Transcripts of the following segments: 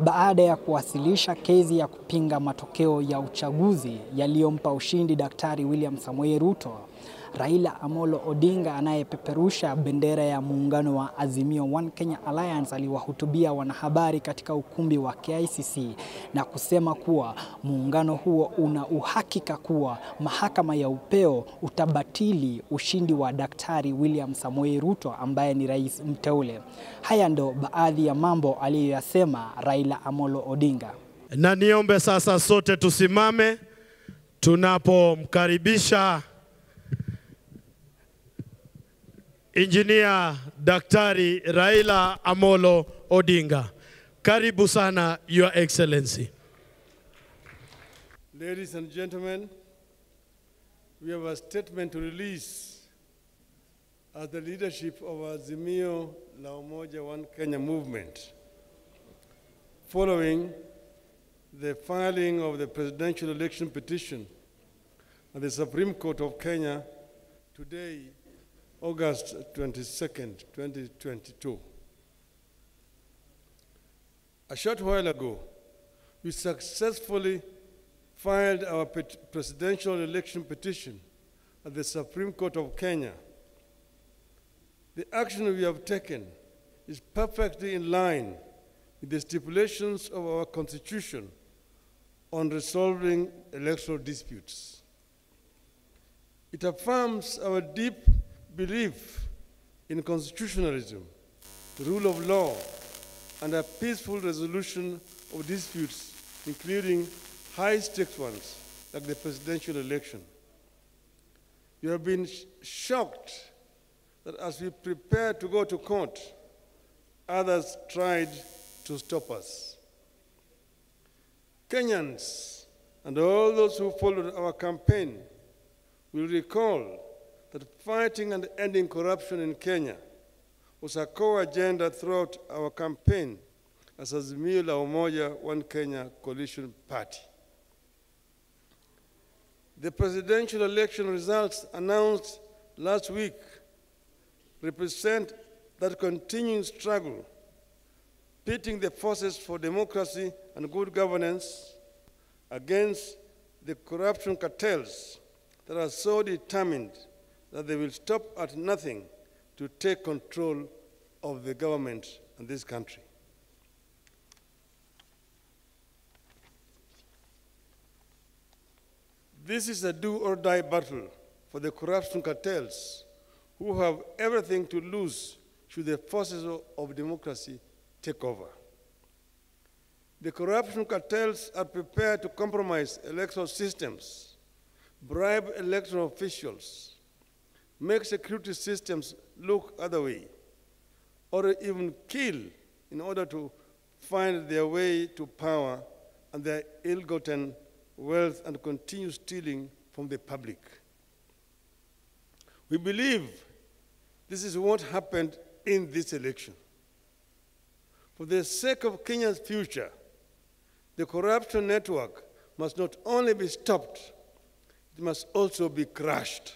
baada ya kuwasilisha kesi ya kupinga matokeo ya uchaguzi yaliyompa ushindi Daktari William Samoei Ruto. Raila Amolo Odinga, anayepeperusha bendera ya muungano wa Azimio One Kenya Alliance, aliwahutubia wanahabari katika ukumbi wa KICC na kusema kuwa muungano huo una uhakika kuwa mahakama ya upeo utabatili ushindi wa Daktari William Samoei Ruto ambaye ni rais mteule. Haya ndo baadhi ya mambo aliyoyasema Raila Amolo Odinga. Na niombe sasa sote tusimame tunapomkaribisha Engineer Daktari Raila Amolo Odinga. Karibu sana, Your Excellency. Ladies and gentlemen, we have a statement to release as the leadership of Azimio la Umoja One Kenya movement, following the filing of the presidential election petition at the Supreme Court of Kenya today, August 22nd, 2022. A short while ago, we successfully filed our presidential election petition at the Supreme Court of Kenya. The action we have taken is perfectly in line with the stipulations of our Constitution on resolving electoral disputes. It affirms our deep belief in constitutionalism, the rule of law, and a peaceful resolution of disputes, including high-stakes ones, like the presidential election. We have been shocked that as we prepare to go to court, others tried to stop us. Kenyans and all those who followed our campaign will recall that fighting and ending corruption in Kenya was a core agenda throughout our campaign as Azimio la Umoja One Kenya coalition party. The presidential election results announced last week represent that continuing struggle, pitting the forces for democracy and good governance against the corruption cartels that are so determined that they will stop at nothing to take control of the government in this country. This is a do-or-die battle for the corruption cartels who have everything to lose should the forces of democracy take over. The corruption cartels are prepared to compromise electoral systems, bribe electoral officials, make security systems look other way, or even kill in order to find their way to power and their ill-gotten wealth and continue stealing from the public. We believe this is what happened in this election. For the sake of Kenya's future, the corruption network must not only be stopped, it must also be crushed.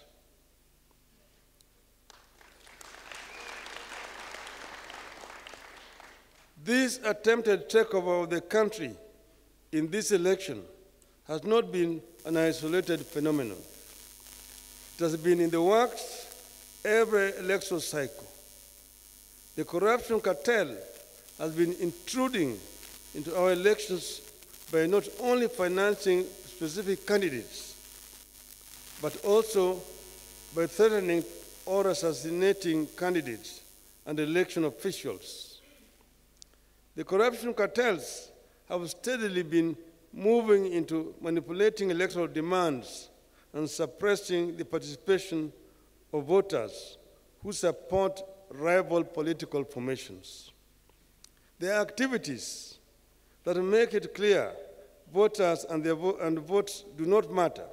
This attempted takeover of the country in this election has not been an isolated phenomenon. It has been in the works every electoral cycle. The corruption cartel has been intruding into our elections by not only financing specific candidates, but also by threatening or assassinating candidates and election officials. The corruption cartels have steadily been moving into manipulating electoral demands and suppressing the participation of voters who support rival political formations. Their activities that make it clear voters and votes do not matter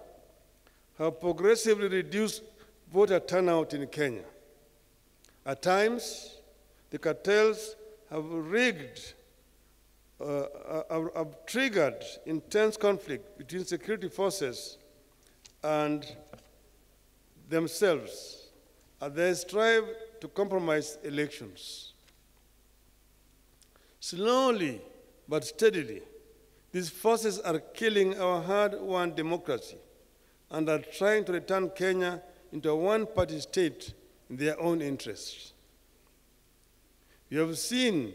have progressively reduced voter turnout in Kenya. At times, the cartels have triggered intense conflict between security forces and themselves as they strive to compromise elections. Slowly but steadily, these forces are killing our hard-won democracy and are trying to return Kenya into a one-party state in their own interests. You have seen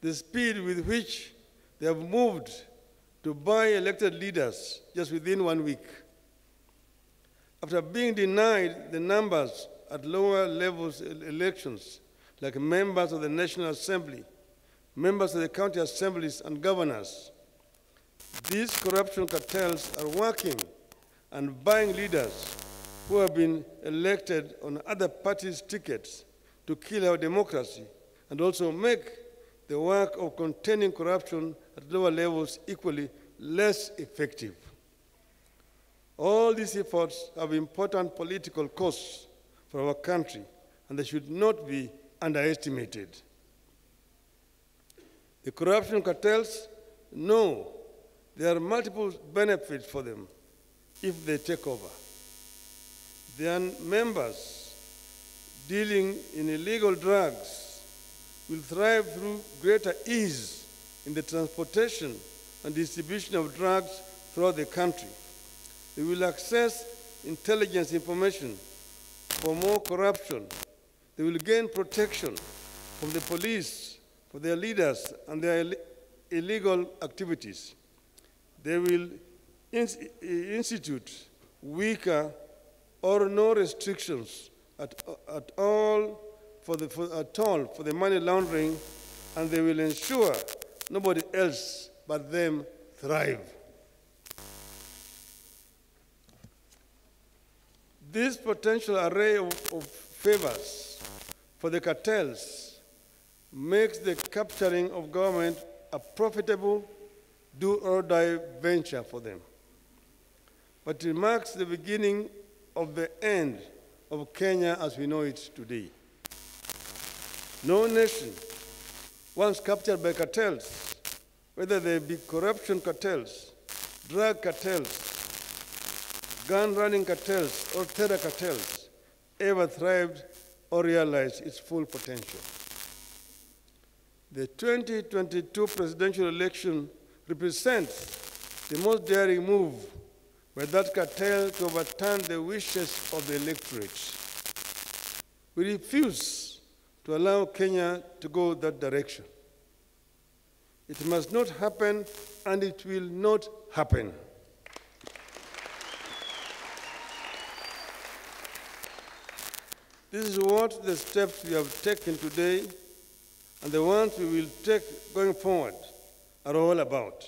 the speed with which they have moved to buy elected leaders just within 1 week. After being denied the numbers at lower levels elections, like members of the National Assembly, members of the county assemblies, and governors, these corruption cartels are working and buying leaders who have been elected on other parties' tickets to kill our democracy and also make the work of containing corruption at lower levels equally less effective. All these efforts have important political costs for our country, and they should not be underestimated. The corruption cartels know there are multiple benefits for them if they take over. Their members dealing in illegal drugs will thrive through greater ease in the transportation and distribution of drugs throughout the country. They will access intelligence information for more corruption. They will gain protection from the police for their leaders and their illegal activities. They will institute weaker or no restrictions at all for the money laundering, and they will ensure nobody else but them thrive. This potential array of favors for the cartels makes the capturing of government a profitable do-or-die venture for them. But it marks the beginning of the end of Kenya as we know it today. No nation, once captured by cartels, whether they be corruption cartels, drug cartels, gun-running cartels, or terror cartels, ever thrived or realized its full potential. The 2022 presidential election represents the most daring move by that cartel to overturn the wishes of the electorate. We refuse to allow Kenya to go that direction. It must not happen, and it will not happen. This is what the steps we have taken today and the ones we will take going forward are all about.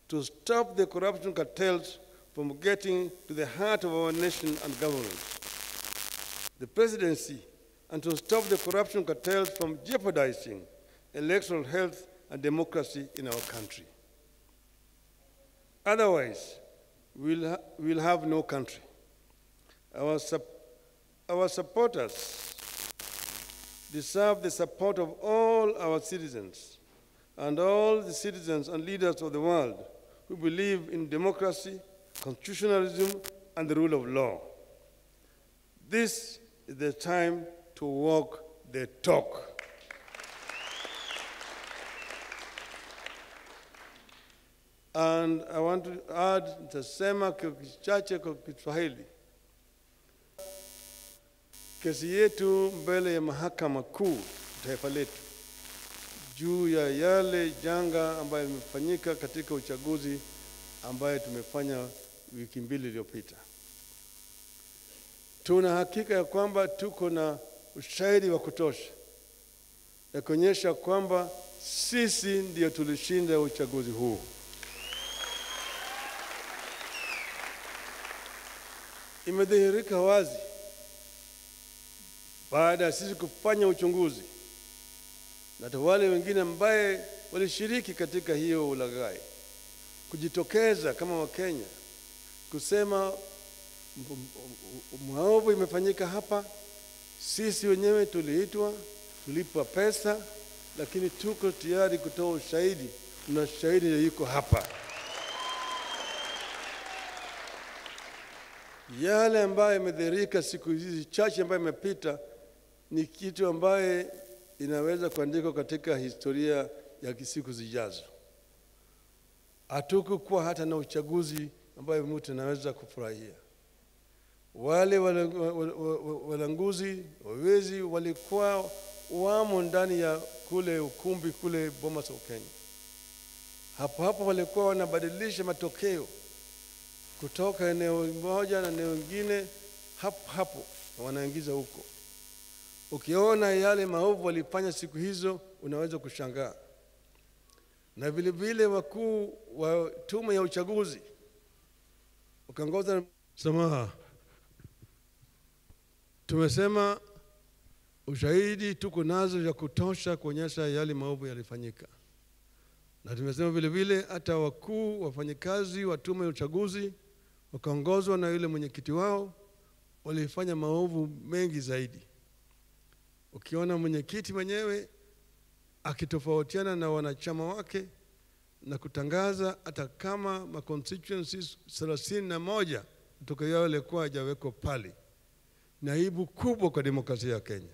To stop the corruption cartels from getting to the heart of our nation and government. The presidency, and to stop the corruption cartels from jeopardizing electoral health and democracy in our country. Otherwise, we'll have no country. Our supporters deserve the support of all our citizens and all the citizens and leaders of the world who believe in democracy, constitutionalism, and the rule of law. This is the time to walk the talk. And I want to add, nitasema kichache kwa Kiswahili. Kesi yetu mbele ya mahakama kuu taifa letu juu ya yale janga ambayo imefanyika katika uchaguzi ambayo tumefanya wiki mbili iliyopita. Tuna hakika ya kwamba tuko na ushahidi wa kutosha ya kuonyesha kwamba sisi ndio tulishinda uchaguzi huu. Imedhihirika wazi baada ya sisi kufanya uchunguzi na wale wengine ambaye walishiriki katika hiyo ulaghai kujitokeza kama Wakenya kusema maovu imefanyika hapa, sisi wenyewe tuliitwa, tulipwa pesa, lakini tuko tayari kutoa ushahidi, na shahidi yuko hapa. Yale ambayo imedhihirika siku hizi chache ambayo imepita ni kitu ambaye inaweza kuandikwa katika historia ya siku zijazo. hatukukuwa hata na uchaguzi ambayo mtu anaweza kufurahia. Wale walanguzi, wawezi walikuwa wamo ndani ya kule ukumbi kule Bomas of Kenya. Hapo walikuwa wanabadilisha matokeo kutoka eneo moja na eneo lingine hapo wanaingiza huko. Ukiona yale maovu walifanya siku hizo unaweza kushangaa. Na vile vile wakuu wa tume ya uchaguzi ukaongoza samaha. Tumesema ushahidi tuko nazo ya kutosha kuonyesha yale maovu yalifanyika. Na tumesema vile vile hata wakuu wafanyikazi wa tume ya uchaguzi wakaongozwa na yule mwenyekiti wao walifanya maovu mengi zaidi. Ukiona mwenyekiti mwenyewe akitofautiana na wanachama wake na kutangaza hata kama ma constituencies 31 kutoka yao yalikuwa hajawekwa pale, ni aibu kubwa kwa demokrasia ya Kenya.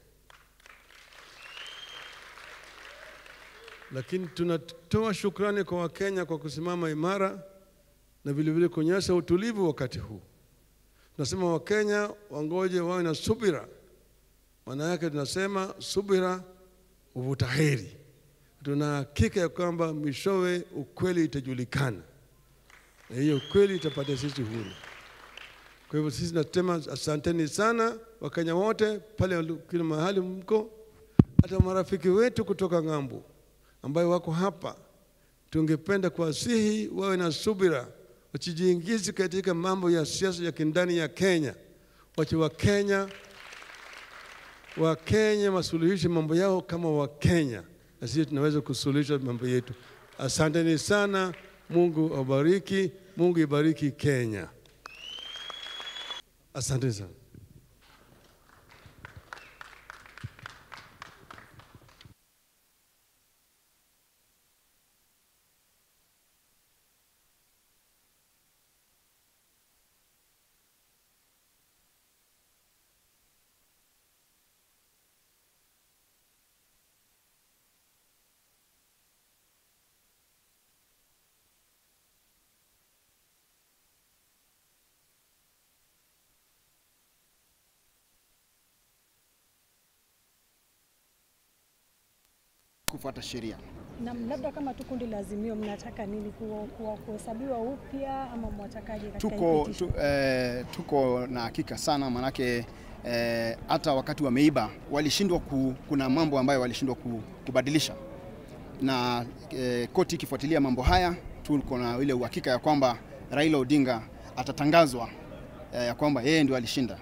Lakini tunatoa shukrani kwa Wakenya kwa kusimama imara na vile vile kuonyesha utulivu wakati huu. Tunasema Wakenya wangoje wawe na subira. Maana yake tunasema subira huvuta heri. Tuna hakika ya kwamba mwishowe ukweli itajulikana. Na hiyo ukweli itapata sisi huru. Kwa hivyo sisi tunasema asanteni sana Wakenya wote pale kila mahali mko, hata marafiki wetu kutoka ng'ambo ambayo wako hapa. Tungependa kuwasihi wawe na subira, wasijiingize katika mambo ya siasa ya kindani ya Kenya. Wache Wakenya wasuluhishe mambo yao kama Wakenya, na sisi tunaweza kusuluhisha mambo yetu. Asanteni sana, Mungu awabariki, Mungu ibariki Kenya. Asante sana. Kufuata sheria. Na labda kama tu kundi la Azimio mnataka nini, kuhesabiwa upya ama mwatakaje katika tuko na hakika sana, manake hata wakati wameiba walishindwa kuna mambo ambayo walishindwa kubadilisha, na koti ikifuatilia mambo haya tuko na ile uhakika ya kwamba Raila Odinga atatangazwa ya kwamba yeye ndio alishinda.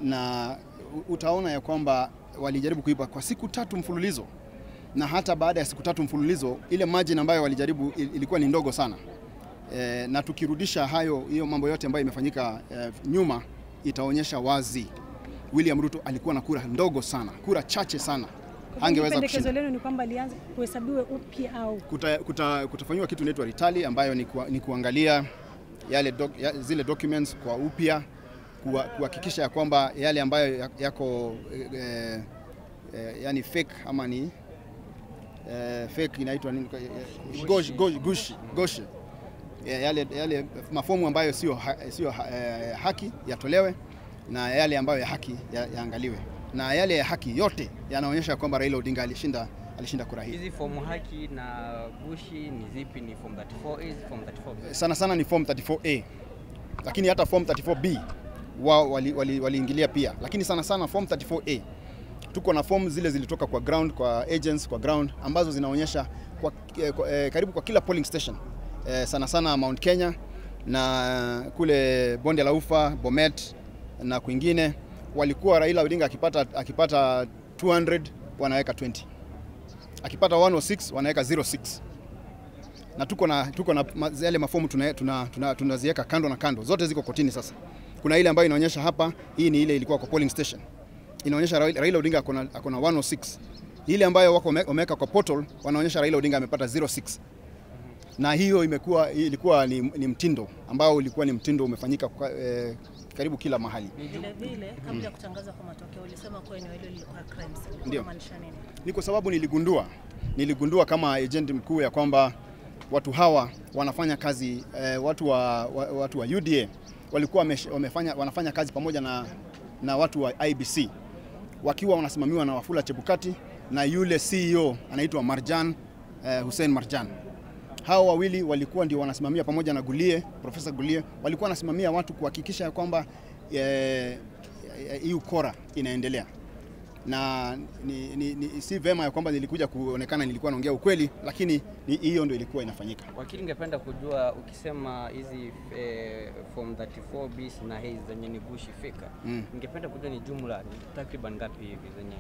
Na utaona ya kwamba walijaribu kuiba kwa siku 3 mfululizo, na hata baada ya siku 3 mfululizo ile margin ambayo walijaribu ilikuwa ni ndogo sana. Na tukirudisha hiyo mambo yote ambayo imefanyika nyuma, itaonyesha wazi William Ruto alikuwa na kura ndogo sana, kura chache sana, angeweza kushinda. Pendekezo lenu ni kwamba lianze kuhesabiwe upya au kutafanywa kitu inaitwa retally, ambayo ni kuangalia zile documents kwa upya, kuhakikisha ya kwamba yale ambayo yako yani fake ama ni fake inaitwa nini, goshi yale mafomu ambayo sio haki yatolewe, na yale ambayo ya haki yaangaliwe, na yale ya haki yote yanaonyesha kwamba Raila Odinga alishinda kura hii. Hizi fomu haki na gushi ni zipi? Ni form 34A, form 34B? Sana ni form 34A, lakini hata form 34B wao waliingilia pia, lakini sana form 34A. Tuko na form zile zilitoka kwa ground, kwa agents kwa ground, ambazo zinaonyesha karibu kwa kila polling station, sana Mount Kenya na kule Bonde la Ufa, Bomet na kwingine, walikuwa Raila Odinga akipata 200 wanaweka 20, akipata 106 wanaweka 06. Na tuko na yale mafomu tunaziweka kando na kando, zote ziko kotini sasa. Kuna ile ambayo inaonyesha hapa, hii ni ile ilikuwa kwa polling station, inaonyesha Raila Odinga akona 106. Ile ambayo wako wameweka kwa portal wanaonyesha Raila Odinga amepata 06. Na hiyo ilikuwa ni mtindo ambao ulikuwa ni mtindo umefanyika karibu kila mahali. Vile kabla ya kutangaza kwa matokeo ulisema kwa eneo hilo lilikuwa crimes. Ndio. Maanisha nini? Ni kwa sababu niligundua kama agent mkuu ya kwamba watu hawa wanafanya kazi watu wa UDA walikuwa wanafanya kazi pamoja na watu wa IBC wakiwa wanasimamiwa na Wafula Chebukati na yule CEO anaitwa Marjan Hussein Marjan. Hao wawili walikuwa ndio wanasimamia pamoja na Gulie, Profesa Gulie, walikuwa wanasimamia watu kuhakikisha kwamba hii ukora inaendelea. Na si vema ya kwamba nilikuja kuonekana nilikuwa naongea ukweli, lakini hiyo ndio ilikuwa inafanyika. Wakili, ningependa kujua ukisema hizi form 34B na hizi zenye ni gushi fika, ningependa kujua ni jumla takriban ngapi hivi zenye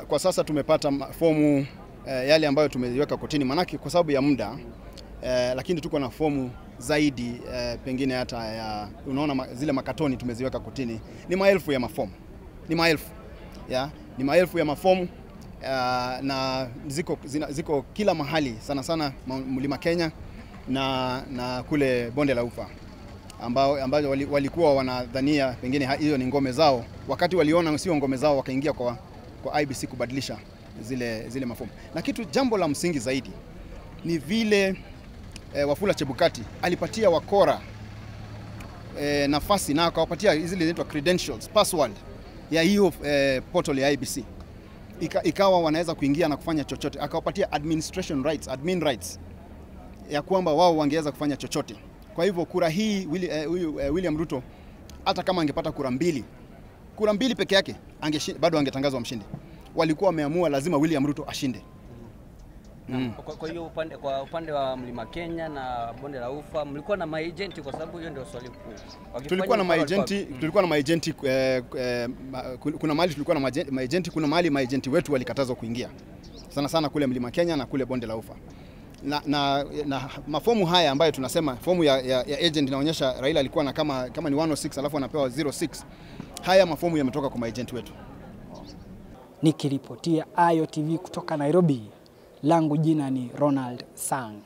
kwa sasa tumepata fomu yale ambayo tumeziweka kotini, manake kwa sababu ya muda lakini tuko na fomu zaidi pengine hata ya unaona zile makatoni tumeziweka kotini ni maelfu ya mafomu. Ni maelfu ya mafomu na ziko kila mahali, sana sana Mlima Kenya na kule Bonde la Ufa ambao walikuwa wanadhania pengine hiyo ni ngome zao. Wakati waliona sio ngome zao wakaingia kwa IBC kubadilisha zile mafomu. Na jambo la msingi zaidi ni vile Wafula Chebukati alipatia wakora nafasi na akawapatia zile zinaitwa credentials, password ya hiyo portal ya IBC. Ikawa wanaweza kuingia na kufanya chochote. Akawapatia administration rights, admin rights ya kwamba wao wangeweza kufanya chochote. Kwa hivyo kura hii William Ruto hata kama angepata kura mbili peke yake bado angetangazwa mshindi. Walikuwa wameamua lazima William Ruto ashinde. Kwa hiyo upande wa Mlima Kenya na Bonde la Ufa mlikuwa na maagenti, kwa sababu hiyo ndio swali kuu. Tulikuwa na maagenti, kuna mahali tulikuwa na maagenti, kuna mahali maagenti wetu walikatazwa kuingia. Sana sana kule Mlima Kenya na kule Bonde la Ufa. Na mafomu haya ambayo tunasema fomu ya agent inaonyesha Raila alikuwa na kama ni 106 alafu anapewa 06. Haya mafomu yametoka kwa maagenti wetu. Nikiripotia Ayo TV kutoka Nairobi, langu jina ni Ronald Sang.